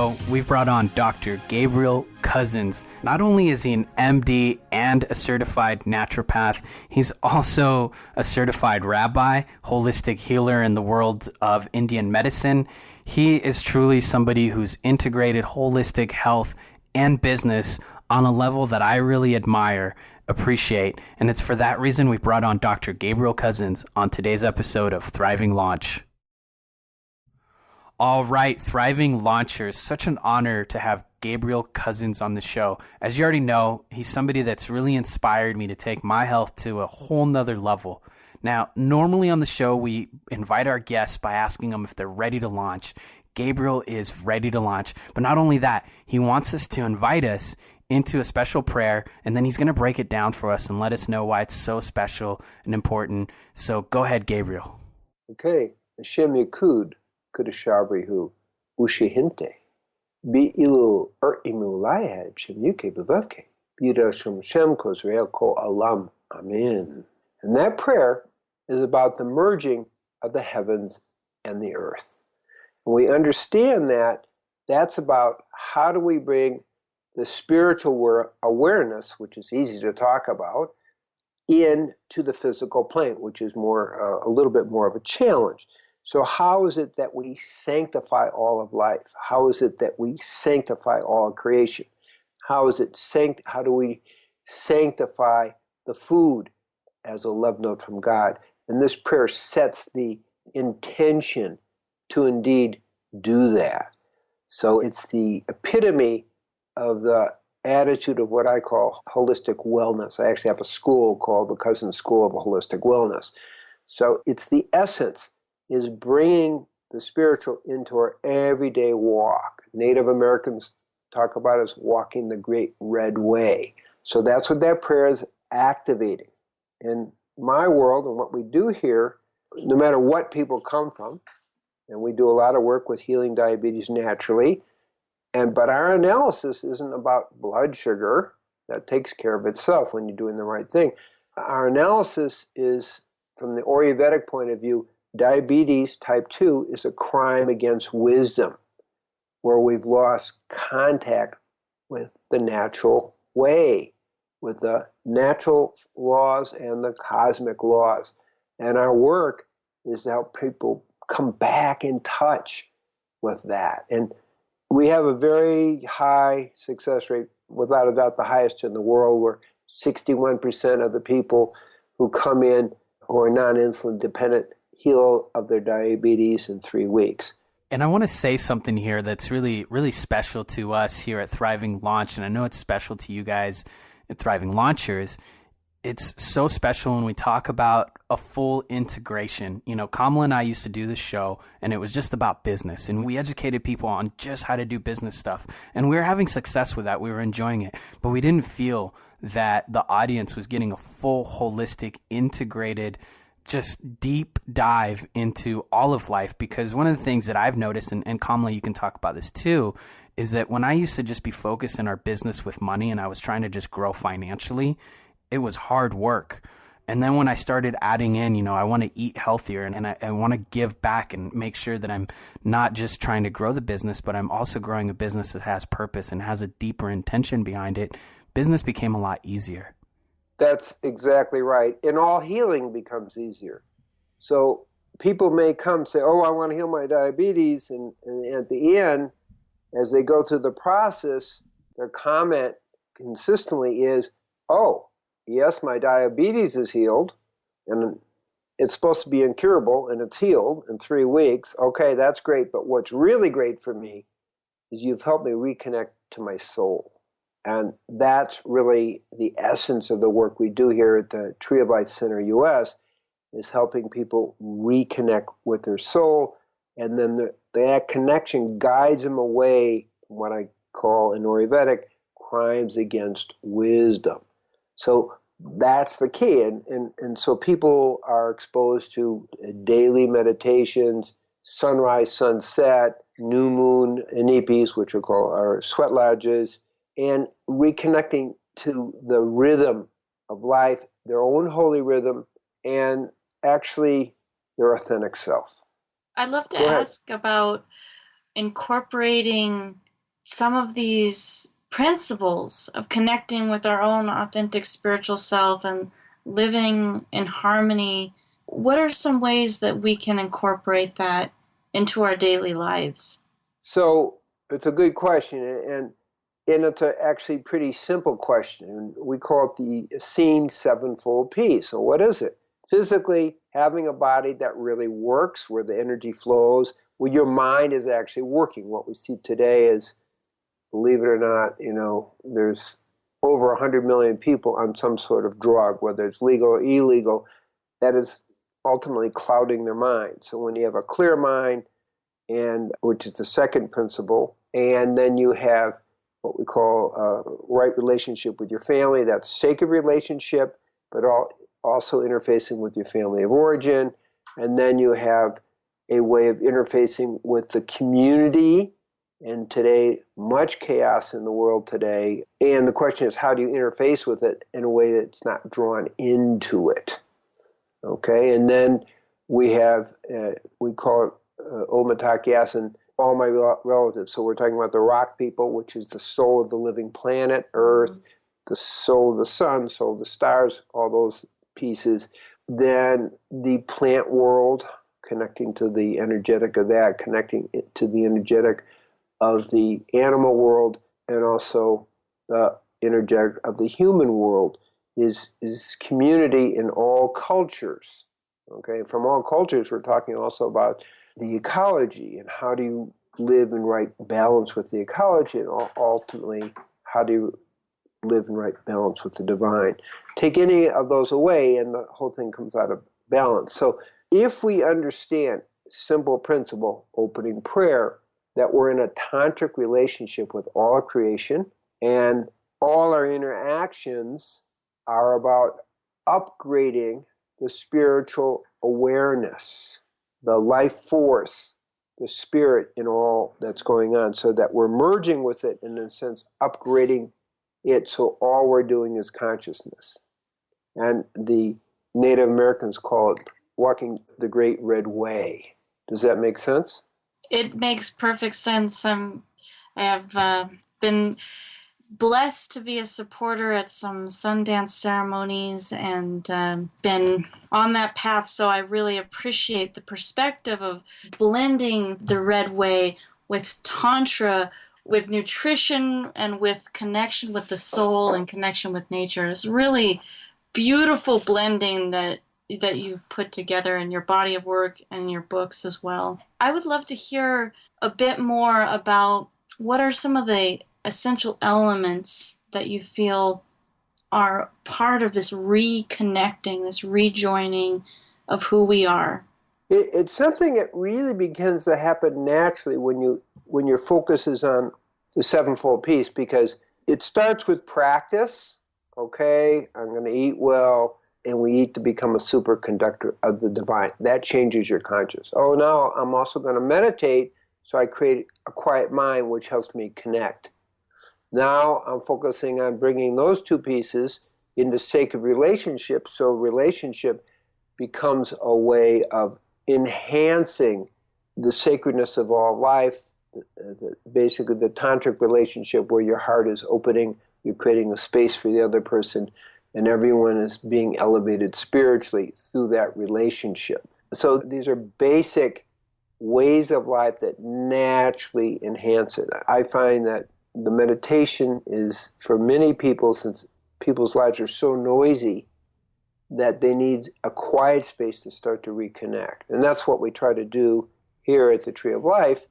show, we've brought on Dr. Gabriel Cousens. Not only is he an MD and a certified naturopath, he's also a certified rabbi, holistic healer in the world of Indian medicine. He is truly somebody who's integrated holistic health and business on a level that I really admire, appreciate, and it's for that reason we brought on Dr. Gabriel Cousens on today's episode of Thriving Launch. All right, Thriving Launchers, such an honor to have Gabriel Cousens on the show. As you already know, he's somebody that's really inspired me to take my health to a whole nother level. Now, normally on the show, we invite our guests by asking them if they're ready to launch. Gabriel is ready to launch, but not only that, he wants us to invite us into a special prayer, and then he's going to break it down for us and let us know why it's so special and important. So go ahead, Gabriel. Okay. Hashem Yakud. Kudashabrihu Ushihinte Bi Ilu Imu Layad Shem Yuke Bavavke Yuda Shem Shem Kozrael Ko Alam. Amen. And that prayer is about the merging of the heavens and the earth. And we understand that that's about how do we bring the spiritual awareness, which is easy to talk about, into the physical plane, which is more a little bit more of a challenge. So how is it that we sanctify all of life? How is it that we sanctify all of creation? How do we sanctify the food as a love note from God? And this prayer sets the intention to indeed do that. So it's the epitome of the attitude of what I call holistic wellness. I actually have a school called the Cousens School of Holistic Wellness. So it's the essence is bringing the spiritual into our everyday walk. Native Americans talk about as walking the great red way. So that's what that prayer is activating. In my world and what we do here, no matter what people come from, and we do a lot of work with healing diabetes naturally, but our analysis isn't about blood sugar. That takes care of itself when you're doing the right thing. Our analysis is, from the Ayurvedic point of view, diabetes type 2 is a crime against wisdom, where we've lost contact with the natural way, with the natural laws and the cosmic laws. And our work is to help people come back in touch with that. And we have a very high success rate, without a doubt the highest in the world, where 61% of the people who come in who are non-insulin dependent heal of their diabetes in 3 weeks. And I want to say something here that's really, really special to us here at Thriving Launch, and I know it's special to you guys at Thriving Launchers. It's so special when we talk about a full integration. You know, Kamala and I used to do this show, and it was just about business, and we educated people on just how to do business stuff, and we were having success with that. We were enjoying it, but we didn't feel that the audience was getting a full, holistic, integrated, just deep dive into all of life. Because one of the things that I've noticed, and Kamala, you can talk about this too, is that when I used to just be focused in our business with money and I was trying to just grow financially, it was hard work. And then when I started adding in, I want to eat healthier and I want to give back and make sure that I'm not just trying to grow the business, but I'm also growing a business that has purpose and has a deeper intention behind it, business became a lot easier. That's exactly right. And all healing becomes easier. So people may come say, oh, I want to heal my diabetes. And at the end, as they go through the process, their comment consistently is, oh, yes, my diabetes is healed. And it's supposed to be incurable, and it's healed in 3 weeks. Okay, that's great. But what's really great for me is you've helped me reconnect to my soul. And that's really the essence of the work we do here at the Tree of Life Center US, is helping people reconnect with their soul. And then that connection guides them away from what I call in Ayurvedic crimes against wisdom. So that's the key. And so people are exposed to daily meditations, sunrise, sunset, new moon inipis, which we call our sweat lodges, and reconnecting to the rhythm of life, their own holy rhythm, and actually their authentic self. I'd love to ask about incorporating some of these principles of connecting with our own authentic spiritual self and living in harmony, what are some ways that we can incorporate that into our daily lives? So it's a good question, and it's actually pretty simple question. We call it the Essene Sevenfold Peace. So what is it? Physically, having a body that really works, where the energy flows, where your mind is actually working. What we see today is, believe it or not, there's over 100 million people on some sort of drug, whether it's legal or illegal, that is ultimately clouding their mind. So when you have a clear mind, and which is the second principle, and then you have what we call a right relationship with your family, that's sacred relationship, but also interfacing with your family of origin, and then you have a way of interfacing with the community. And today, much chaos in the world today. And the question is, how do you interface with it in a way that's not drawn into it? Okay, and then we have, we call it Omatakayasan, all my relatives. So we're talking about the rock people, which is the soul of the living planet, Earth, the soul of the sun, soul of the stars, all those pieces. Then the plant world, connecting to the energetic of that, connecting it to the energetic of the animal world, and also the energetic of the human world is community in all cultures. Okay, from all cultures, we're talking also about the ecology and how do you live in right balance with the ecology, and ultimately how do you live in right balance with the divine. Take any of those away and the whole thing comes out of balance. So if we understand simple principle, opening prayer, that we're in a tantric relationship with all of creation, and all our interactions are about upgrading the spiritual awareness, the life force, the spirit in all that's going on, so that we're merging with it, in a sense, upgrading it, so all we're doing is consciousness. And the Native Americans call it walking the Great Red Way. Does that make sense? It makes perfect sense. I have been blessed to be a supporter at some Sundance ceremonies and been on that path, so I really appreciate the perspective of blending the Red Way with Tantra, with nutrition, and with connection with the soul and connection with nature. It's really beautiful blending that you've put together in your body of work and your books as well. I would love to hear a bit more about what are some of the essential elements that you feel are part of this reconnecting, this rejoining of who we are. It's something that really begins to happen naturally when your focus is on the sevenfold peace, because it starts with practice. Okay, I'm going to eat well, and we eat to become a superconductor of the divine. That changes your conscious. Oh, now I'm also going to meditate, so I create a quiet mind, which helps me connect. Now I'm focusing on bringing those two pieces into sacred relationships, so relationship becomes a way of enhancing the sacredness of all life, basically the tantric relationship where your heart is opening, you're creating a space for the other person, and everyone is being elevated spiritually through that relationship. So these are basic ways of life that naturally enhance it. I find that the meditation is, for many people, since people's lives are so noisy, that they need a quiet space to start to reconnect. And that's what we try to do here at the Tree of Life,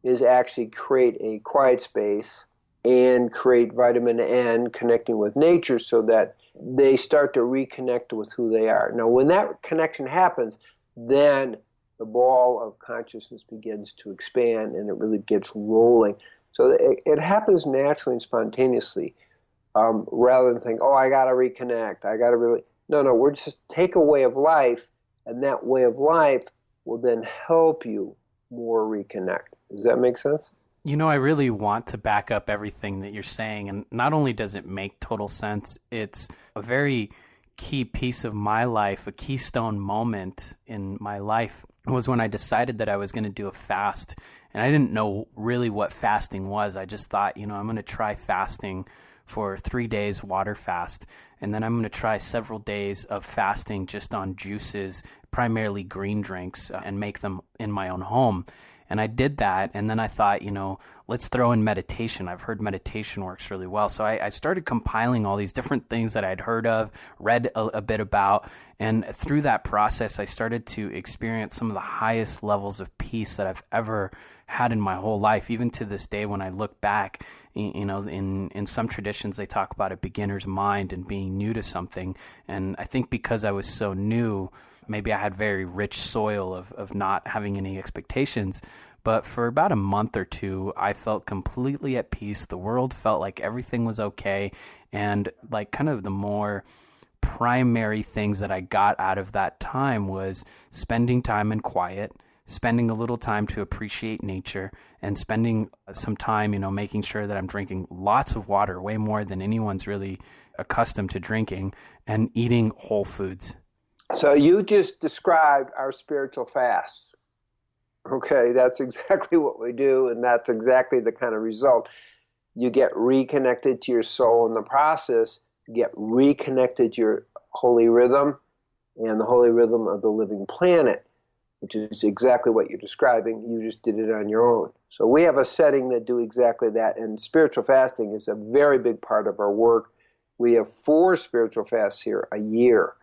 is actually create a quiet space and create vitamin N, connecting with nature, so that they start to reconnect with who they are. Now, when that connection happens, then the ball of consciousness begins to expand and it really gets rolling. So it happens naturally and spontaneously, rather than think, oh, I got to reconnect. I got to really... No, we're just take a way of life, and that way of life will then help you more reconnect. Does that make sense? You know, I really want to back up everything that you're saying, and not only does it make total sense, it's a very key piece of my life, a keystone moment in my life was when I decided that I was going to do a fast. And I didn't know really what fasting was. I just thought, I'm going to try fasting for 3 days, water fast. And then I'm going to try several days of fasting just on juices, primarily green drinks, and make them in my own home. And I did that. And then I thought, let's throw in meditation. I've heard meditation works really well. So I started compiling all these different things that I'd heard of, read a bit about. And through that process, I started to experience some of the highest levels of peace that I've ever had in my whole life. Even to this day, when I look back, in some traditions, they talk about a beginner's mind and being new to something. And I think because I was so new, maybe I had very rich soil of not having any expectations. But for about a month or two, I felt completely at peace. The world felt like everything was okay. And like kind of the more primary things that I got out of that time was spending time in quiet, spending a little time to appreciate nature, and spending some time, making sure that I'm drinking lots of water, way more than anyone's really accustomed to drinking, and eating whole foods. So you just described our spiritual fast. Okay, that's exactly what we do, and that's exactly the kind of result. You get reconnected to your soul in the process, you get reconnected to your holy rhythm and the holy rhythm of the living planet, which is exactly what you're describing. You just did it on your own. So we have a setting that do exactly that, and spiritual fasting is a very big part of our work. We have 4 spiritual fasts here a year,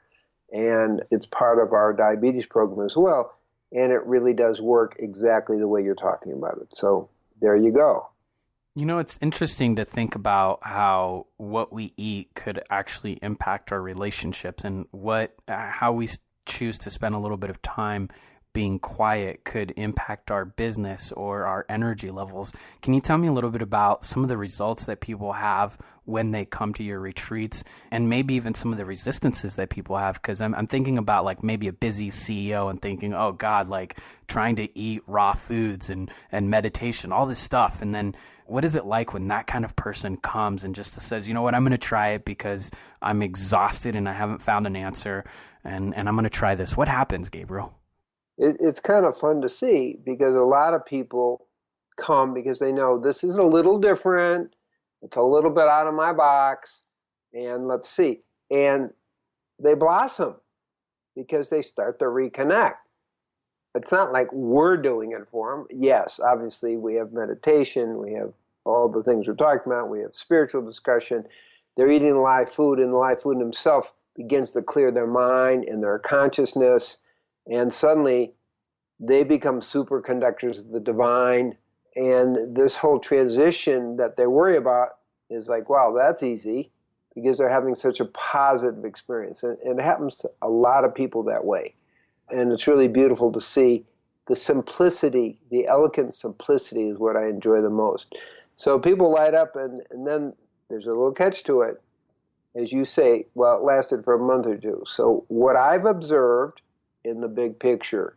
and it's part of our diabetes program as well, and it really does work exactly the way you're talking about it. So there you go. It's interesting to think about how what we eat could actually impact our relationships, and how we choose to spend a little bit of time being quiet could impact our business or our energy levels. Can you tell me a little bit about some of the results that people have when they come to your retreats, and maybe even some of the resistances that people have? Because I'm thinking about like maybe a busy CEO and thinking, oh God, like trying to eat raw foods and meditation, all this stuff. And then what is it like when that kind of person comes and just says, you know what, I'm going to try it because I'm exhausted and I haven't found an answer, and I'm going to try this. What happens, Gabriel? It's kind of fun to see, because a lot of people come because they know this is a little different, it's a little bit out of my box, and let's see. And they blossom because they start to reconnect. It's not like we're doing it for them. Yes, obviously we have meditation, we have all the things we're talking about, we have spiritual discussion. They're eating live food, and the live food himself begins to clear their mind and their consciousness. And suddenly, they become superconductors of the divine. And this whole transition that they worry about is like, wow, that's easy, because they're having such a positive experience. And it happens to a lot of people that way. And it's really beautiful to see the simplicity, the elegant simplicity is what I enjoy the most. So people light up, and then there's a little catch to it. As you say, well, it lasted for a month or two. So what I've observed in the big picture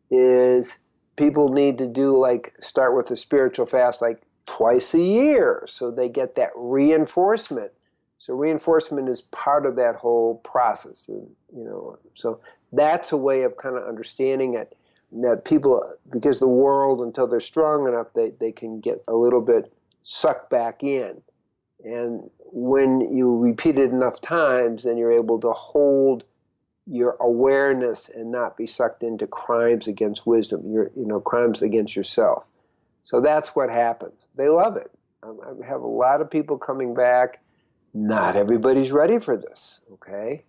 is people need to start with a spiritual fast like twice a year, so they get that reinforcement. So reinforcement is part of that whole process, and so that's a way of kind of understanding it, that people, because the world, until they're strong enough, they can get a little bit sucked back in. And when you repeat it enough times, then you're able to hold your awareness and not be sucked into crimes against wisdom, crimes against yourself. So that's what happens. They love it. I have a lot of people coming back. Not everybody's ready for this, okay?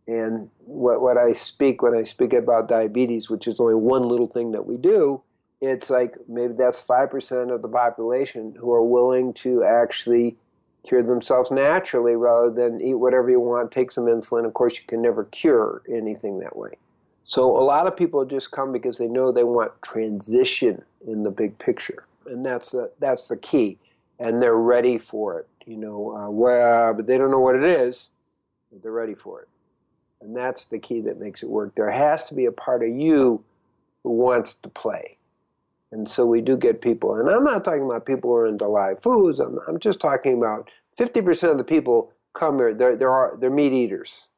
And what I speak when I speak about diabetes, which is only one little thing that we do, it's like maybe that's 5% of the population who are willing to actually cure themselves naturally rather than eat whatever you want, take some insulin. Of course, you can never cure anything that way. So a lot of people just come because they know they want transition in the big picture. And that's the key. And they're ready for it, but they don't know what it is, but they're ready for it. And that's the key that makes it work. There has to be a part of you who wants to play. And so we do get people, and I'm not talking about people who are into live foods. I'm just talking about 50% of the people come here. They're meat eaters.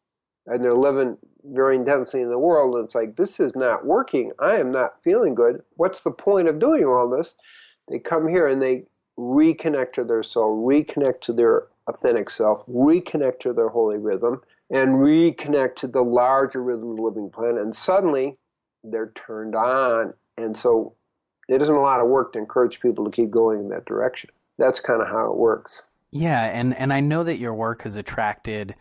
and they're living very intensely in the world, and it's like, this is not working. I am not feeling good. What's the point of doing all this? They come here and they reconnect to their soul, reconnect to their authentic self, reconnect to their holy rhythm, and reconnect to the larger rhythm of the living planet, and suddenly they're turned on. And so it isn't a lot of work to encourage people to keep going in that direction. That's kind of how it works. Yeah, and I know that your work has attracted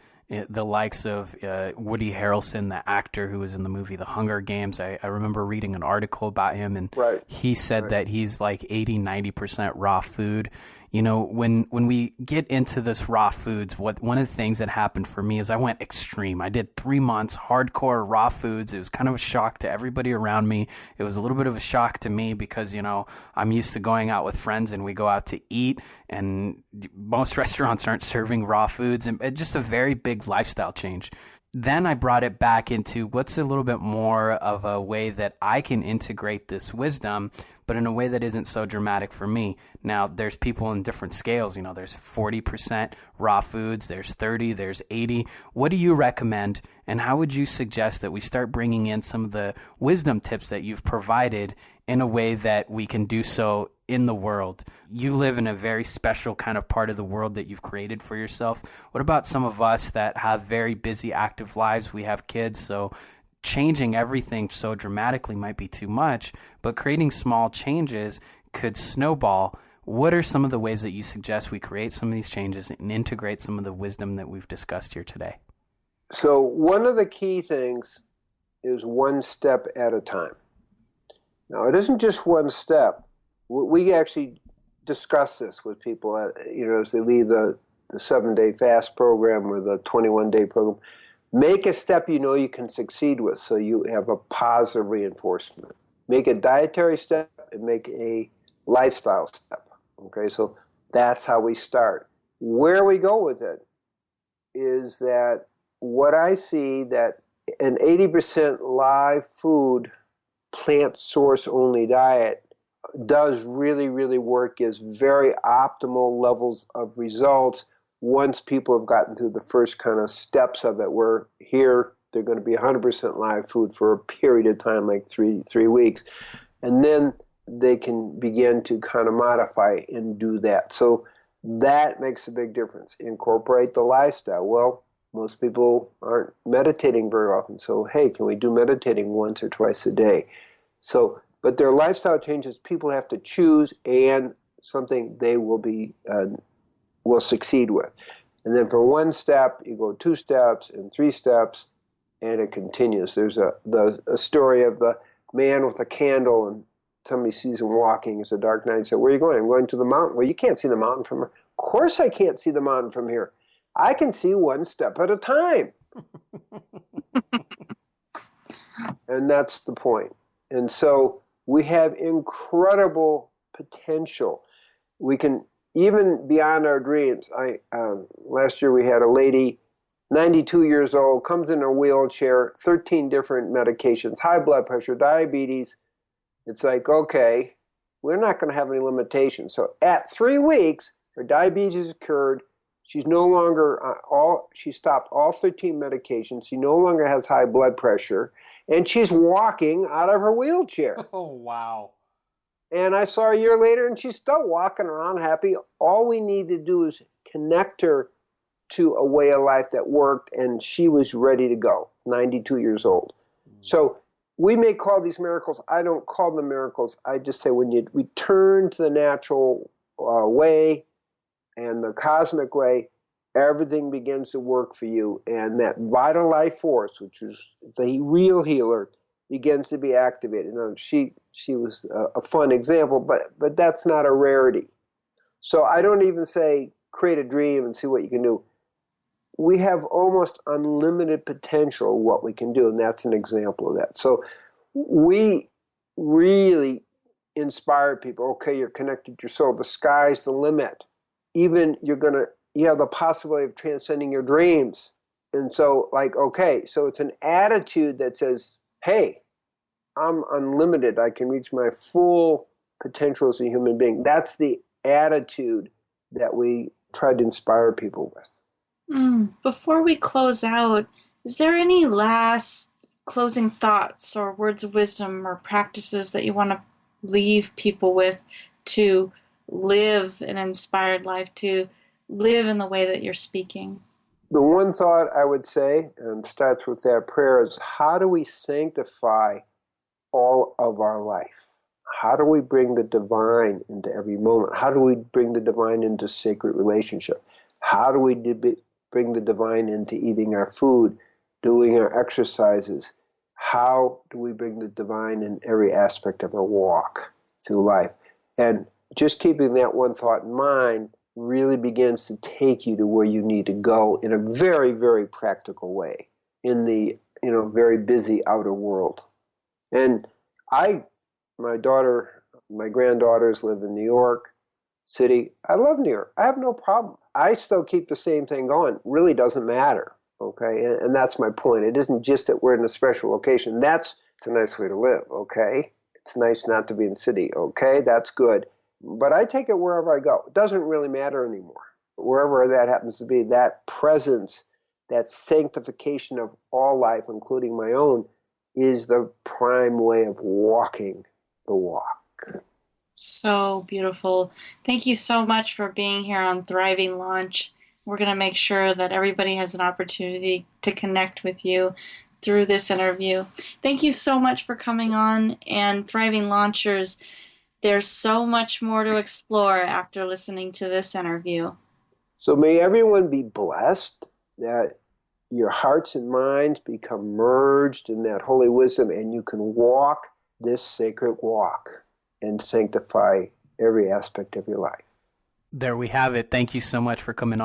the likes of Woody Harrelson, the actor who was in the movie The Hunger Games. I remember reading an article about him, and he said that he's like 80-90% raw food. You know, when we get into this raw foods, one of the things that happened for me is I went extreme. I did 3 months hardcore raw foods. It was kind of a shock to everybody around me. It was a little bit of a shock to me because, you know, I'm used to going out with friends and we go out to eat, and most restaurants aren't serving raw foods, and just a very big lifestyle change. Then I brought it back into what's a little bit more of a way that I can integrate this wisdom, but in a way that isn't so dramatic for me. Now, there's people in different scales. You know, there's 40% raw foods, there's 30, there's 80. What do you recommend, and how would you suggest that we start bringing in some of the wisdom tips that you've provided in a way that we can do so in the world? You live in a very special kind of part of the world that you've created for yourself. What about some of us that have very busy, active lives? We have kids, so changing everything so dramatically might be too much, but creating small changes could snowball. What are some of the ways that you suggest we create some of these changes and integrate some of the wisdom that we've discussed here today? So one of the key things is one step at a time. Now, it isn't just one step. We actually discuss this with people, as they leave the 7-day fast program or the 21-day program. Make a step you know you can succeed with, so you have a positive reinforcement. Make a dietary step and make a lifestyle step. Okay, so that's how we start. Where we go with it is that what I see that an 80% live food, plant source only diet does really, really work, is very optimal levels of results once people have gotten through the first kind of steps of it, where here they're going to be 100% live food for a period of time, like three weeks. And then they can begin to kind of modify and do that. So that makes a big difference. Incorporate the lifestyle. Well, most people aren't meditating very often. So, hey, can we do meditating once or twice a day? So, but there are lifestyle changes people have to choose, and something they will succeed with. And then for one step, you go 2 steps and 3 steps, and it continues. There's a story of the man with a candle, and somebody sees him walking. It's a dark night. So, where are you going? I'm going to the mountain. Well, you can't see the mountain from here. Of course I can't see the mountain from here. I can see one step at a time. And that's the point. And so we have incredible potential. We can, even beyond our dreams. Last year we had a lady, 92 years old, comes in a wheelchair, 13 different medications, high blood pressure, diabetes. It's like, okay, we're not going to have any limitations. So at 3 weeks, her diabetes is cured. She's no longer she stopped all 13 medications. She no longer has high blood pressure, and she's walking out of her wheelchair. Oh, wow. And I saw her a year later, and she's still walking around happy. All we need to do is connect her to a way of life that worked, and she was ready to go, 92 years old. So we may call these miracles. I don't call them miracles. I just say when you return to the natural way and the cosmic way, everything begins to work for you. And that vital life force, which is the real healer, begins to be activated. Now, she was a fun example, but that's not a rarity. So I don't even say create a dream and see what you can do. We have almost unlimited potential what we can do, and that's an example of that. So we really inspire people. Okay, you're connected to your soul. The sky's the limit. Even you have the possibility of transcending your dreams. And so, okay, so it's an attitude that says, hey, I'm unlimited. I can reach my full potential as a human being. That's the attitude that we try to inspire people with. Before we close out, Is there any last closing thoughts or words of wisdom or practices that you want to leave people with to live an inspired life, to live in the way that you're speaking? The one thought I would say, and starts with that prayer, is how do we sanctify all of our life? How do we bring the divine into every moment? How do we bring the divine into sacred relationship? How do we bring the divine into eating our food, doing our exercises? How do we bring the divine in every aspect of our walk through life? And just keeping that one thought in mind really begins to take you to where you need to go in a very, very practical way in the very busy outer world. And my granddaughters live in New York City. I love New York. I have no problem. I still keep the same thing going. Really doesn't matter. Okay, and that's my point. It isn't just that we're in a special location. It's a nice way to live. Okay, it's nice not to be in the city. Okay, that's good. But I take it wherever I go. It doesn't really matter anymore. Wherever that happens to be, that presence, that sanctification of all life, including my own, is the prime way of walking the walk. So beautiful. Thank you so much for being here on Thriving Launch. We're going to make sure that everybody has an opportunity to connect with you through this interview. Thank you so much for coming on. And Thriving Launchers, there's so much more to explore after listening to this interview. So may everyone be blessed that your hearts and minds become merged in that holy wisdom and you can walk this sacred walk and sanctify every aspect of your life. There we have it. Thank you so much for coming on.